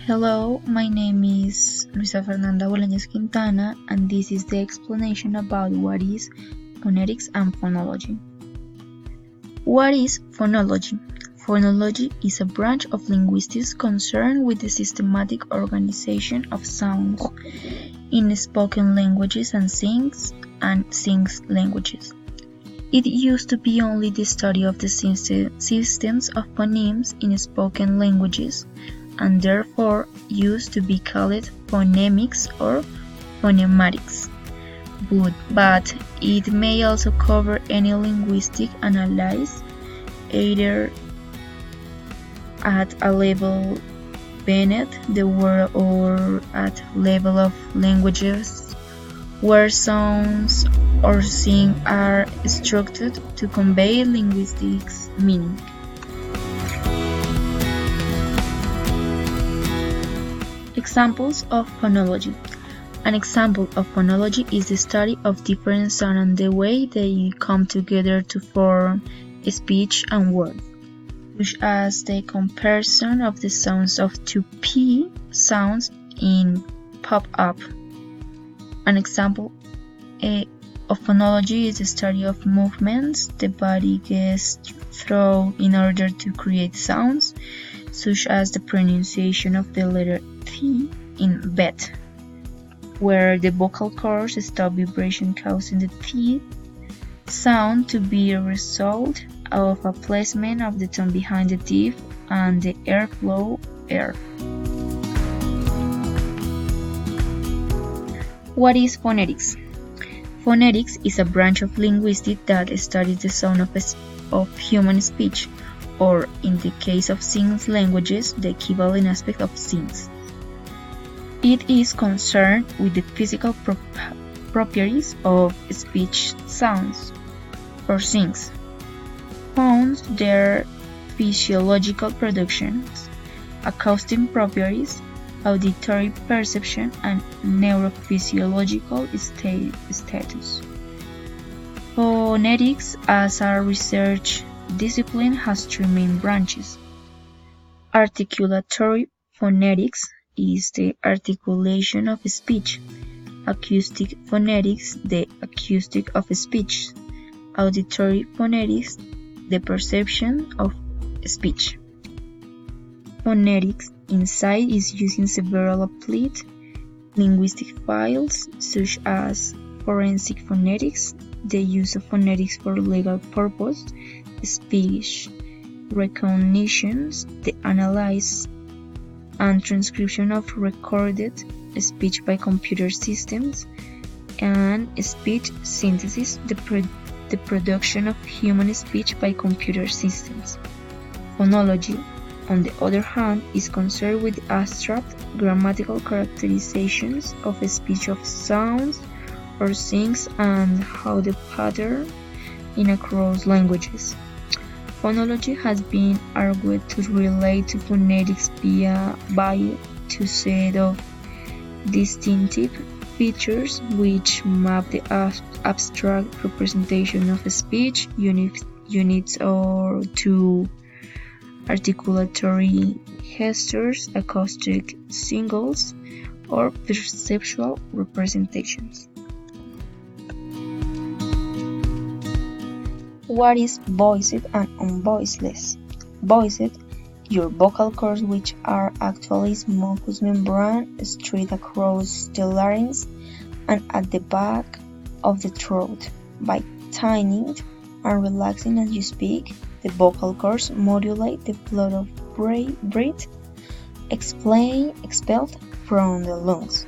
Hello, my name is Luisa Fernanda Bolaños Quintana, and this is the explanation about what is phonetics and phonology. What is phonology? Phonology is a branch of linguistics concerned with the systematic organization of sounds in spoken languages and sings languages. It used to be only the study of the systems of phonemes in spoken languages, and therefore used to be called phonemics or phonematics. But it may also cover any linguistic analysis, either at a level beneath the word or at level of languages where sounds or sing are structured to convey linguistic meaning. Examples of phonology. An example of phonology is the study of different sounds and the way they come together to form speech and words, such as the comparison of the sounds of two P sounds in pop up. An example of phonology is the study of movements the body gets through in order to create sounds, such as the pronunciation of the letter T in bed, where the vocal cords stop vibration causing the T sound to be a result of a placement of the tongue behind the teeth and the airflow air. What is phonetics? Phonetics is a branch of linguistics that studies the sound of human speech, or in the case of sings languages, the equivalent aspect of sings. It is concerned with the physical properties of speech sounds, or sings, phones, their physiological productions, acoustic properties, auditory perception, and neurophysiological status. Phonetics as a research discipline has three main branches. Articulatory phonetics is the articulation of speech. Acoustic phonetics, the acoustic of speech. Auditory phonetics, the perception of speech. Phonetics insight is using several applied linguistic fields, such as forensic phonetics, the use of phonetics for legal purposes, speech recognitions, the analysis and transcription of recorded speech by computer systems, and speech synthesis, the production of human speech by computer systems. Phonology, on the other hand, is concerned with abstract grammatical characterizations of speech of sounds or sings and how they pattern in across languages. Phonology has been argued to relate to phonetics by two sets of distinctive features which map the abstract representation of speech units or to articulatory gestures, acoustic singles, or perceptual representations. What is voiced and unvoiceless? Voiced, your vocal cords, which are actually mucous membrane straight across the larynx and at the back of the throat. By tightening and relaxing as you speak, the vocal cords modulate the flow of breath expelled from the lungs.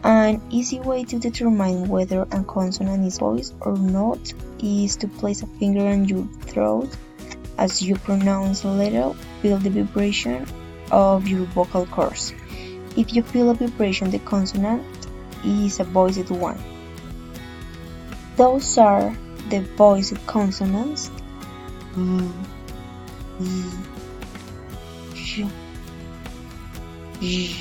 An easy way to determine whether a consonant is voiced or not is to place a finger on your throat. As you pronounce a letter, feel the vibration of your vocal cords. If you feel a vibration, the consonant is a voiced one. Those are the voiced consonants: j, j,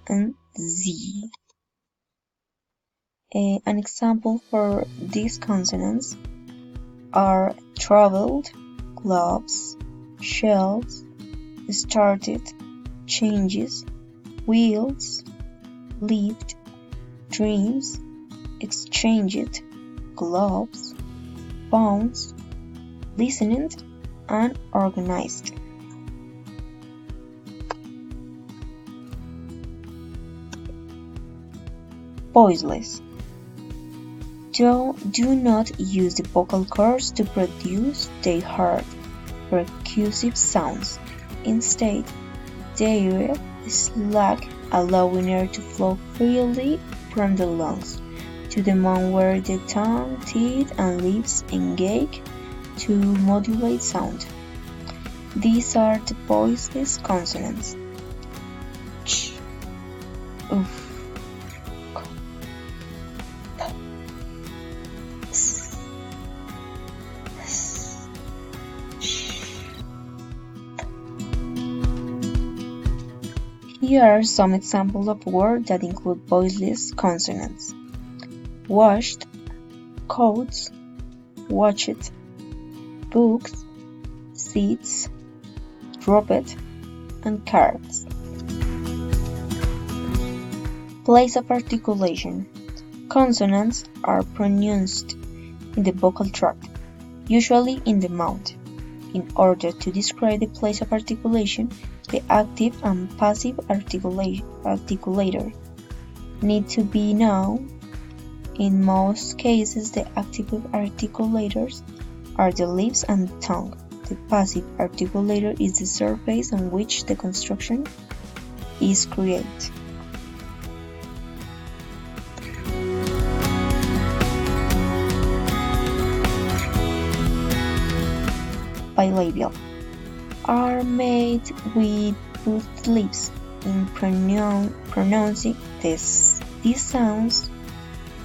and Z. An example for these consonants are traveled, gloves, shells, started, changes, wheels, lived, dreams, exchanged, gloves, phones, listening, and organized. Voiceless. Do not use the vocal cords to produce their hard, percussive sounds. Instead, they slack, allowing air to flow freely from the lungs to the mouth where the tongue, teeth, and lips engage to modulate sound. These are the voiceless consonants. Ch, oof, k, p, s, s, sh. Here are some examples of words that include voiceless consonants: washed, coats, watched, books, seats, dropped, and cards. Place of articulation. Consonants are pronounced in the vocal tract, usually in the mouth. In order to describe the place of articulation, the active and passive articulator need to be known. In most cases, the active articulators are the lips and tongue. The passive articulator is the surface on which the construction is created. Bilabial are made with both lips. In pronouncing these sounds,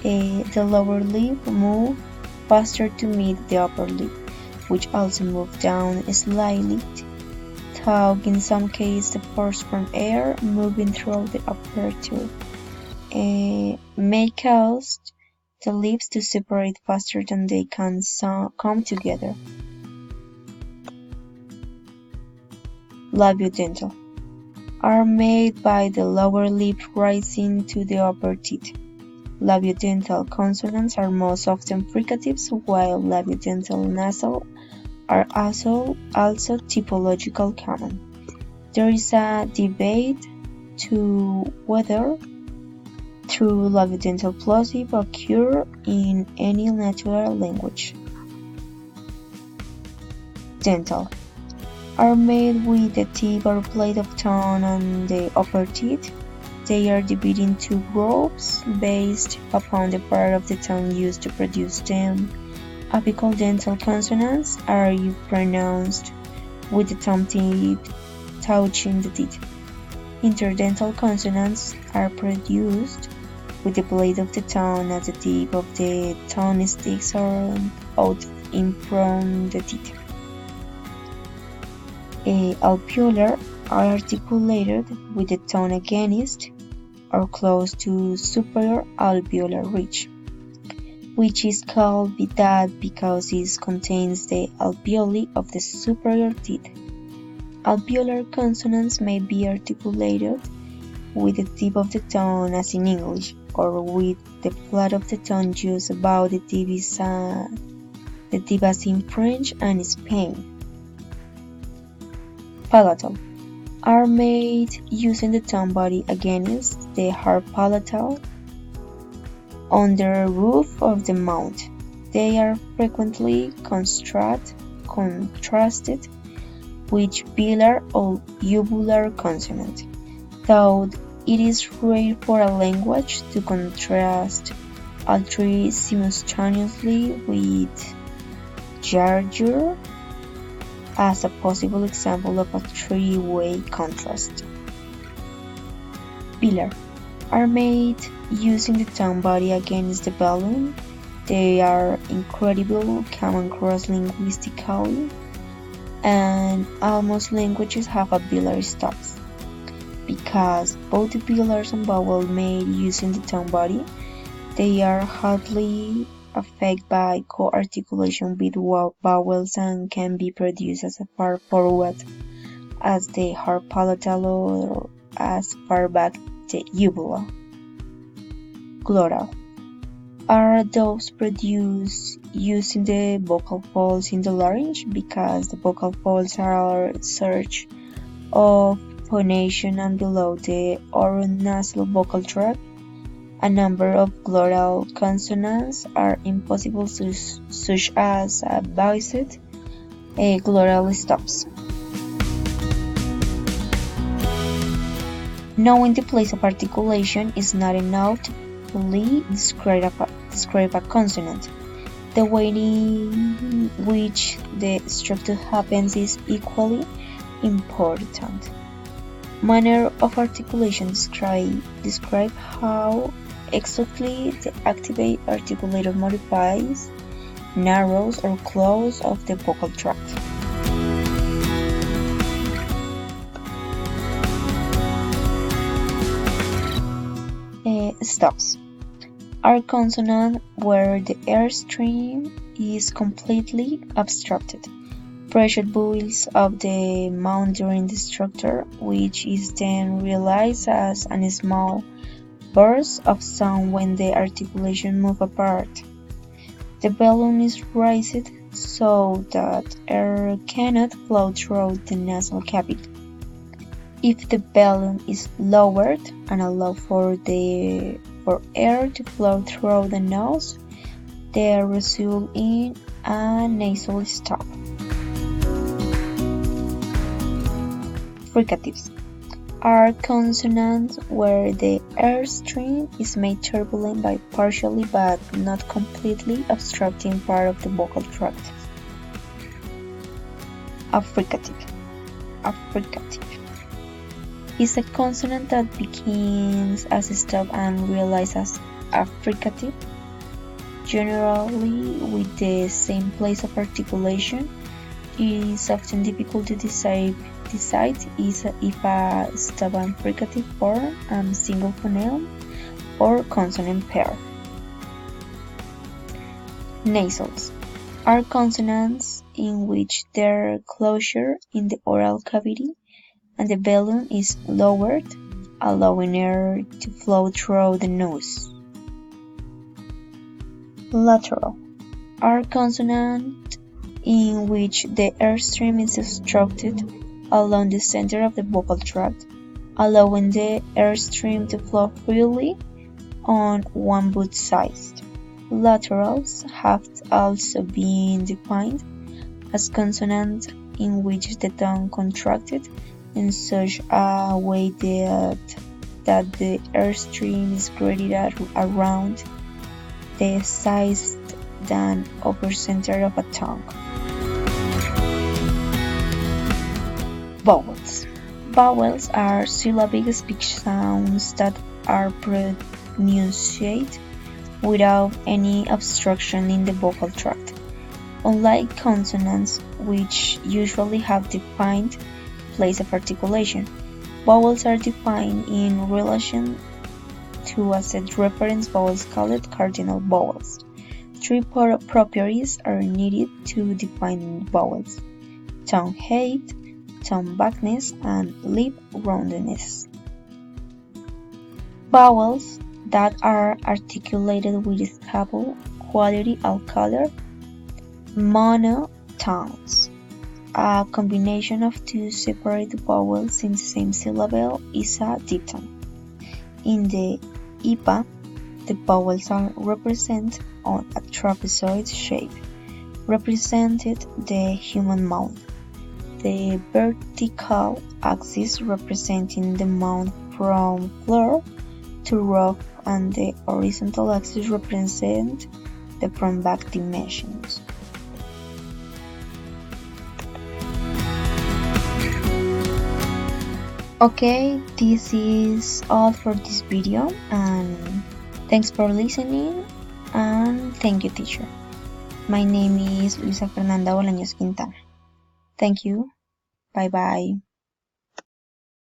the lower lip moves faster to meet the upper lip, which also moves down slightly, though in some cases the force from air moving through the aperture may cause the lips to separate faster than they can come together. Labiodental are made by the lower lip rising to the upper teeth. Labiodental consonants are most often fricatives, while labiodental nasal are also typological common. There is a debate to whether true labiodental plosive occur in any natural language. Dental are made with the tip or blade of tongue and the upper teeth. They are divided into groups based upon the part of the tongue used to produce them. Apical dental consonants are pronounced with the tongue tip touching the teeth. Interdental consonants are produced with the blade of the tongue as the tip of the tongue sticks out in from the teeth. Alveolar are articulated with the tongue against or close to superior alveolar ridge, which is called that because it contains the alveoli of the superior teeth. Alveolar consonants may be articulated with the tip of the tongue as in English, or with the flat of the tongue used above the tip as in French and Spain. Palatal are made using the tongue body against the hard palatal on the roof of the mouth. They are frequently contrasted with velar or uvular consonant, though it is rare for a language to contrast all three simultaneously with jargon as a possible example of a three-way contrast. Velar are made using the tongue body against the balloon. They are incredibly common cross-linguistically, and almost languages have a velar stops. because both the pillars and vowel made using the tongue body, they are hardly affected by co-articulation with vowels and can be produced as far forward as the hard palatal or as far back the uvula. Glottal are those produced using the vocal folds in the larynx because the vocal folds are source of phonation and below the oronasal vocal tract. A number of glottal consonants are impossible, such as voiced glottal stops. Knowing the place of articulation is not enough to fully describe a consonant. The way in which the structure happens is equally important. Manner of articulation describe how exactly the activate articulator modifies, narrows, or closes of the vocal tract. Stops are consonants where the air stream is completely obstructed. Pressure builds up the mouth during the structure, which is then realized as a small burst of sound when the articulation moves apart. The balloon is raised so that air cannot flow through the nasal cavity. If the balloon is lowered and allowed for air to flow through the nose, they result in a nasal stop. Fricatives are consonants where the air stream is made turbulent by partially but not completely obstructing part of the vocal tract. Affricative is a consonant that begins as a stop and realizes as affricative, generally with the same place of articulation. It is often difficult to decide if a stop and fricative form a single phoneme or consonant pair. Nasals are consonants in which their closure in the oral cavity and the balloon is lowered, allowing air to flow through the nose. Lateral are consonants in which the airstream is obstructed along the center of the vocal tract, allowing the airstream to flow freely on one both sides. Laterals have also been defined as consonants in which the tongue contracted in such a way that the airstream is greater around the size than upper center of a tongue. Vowels. Vowels are syllabic speech sounds that are pronunciated without any obstruction in the vocal tract. Unlike consonants, which usually have defined place of articulation, vowels are defined in relation to a set reference vowels called cardinal vowels. Three properties are needed to define vowels: tongue height, tongue vagueness, and lip roundness. Vowels that are articulated with scapula, quality, or color. Monotones. A combination of two separate vowels in the same syllable is a diphthong. In the IPA, the vowels are represented on a trapezoid shape, represented the human mouth. The vertical axis representing the mouth from floor to roof, and the horizontal axis represents the front-back dimensions. Okay, this is all for this video, and thanks for listening, and thank you, teacher. My name is Luisa Fernanda Bolaños Quintana. Thank you. Bye bye.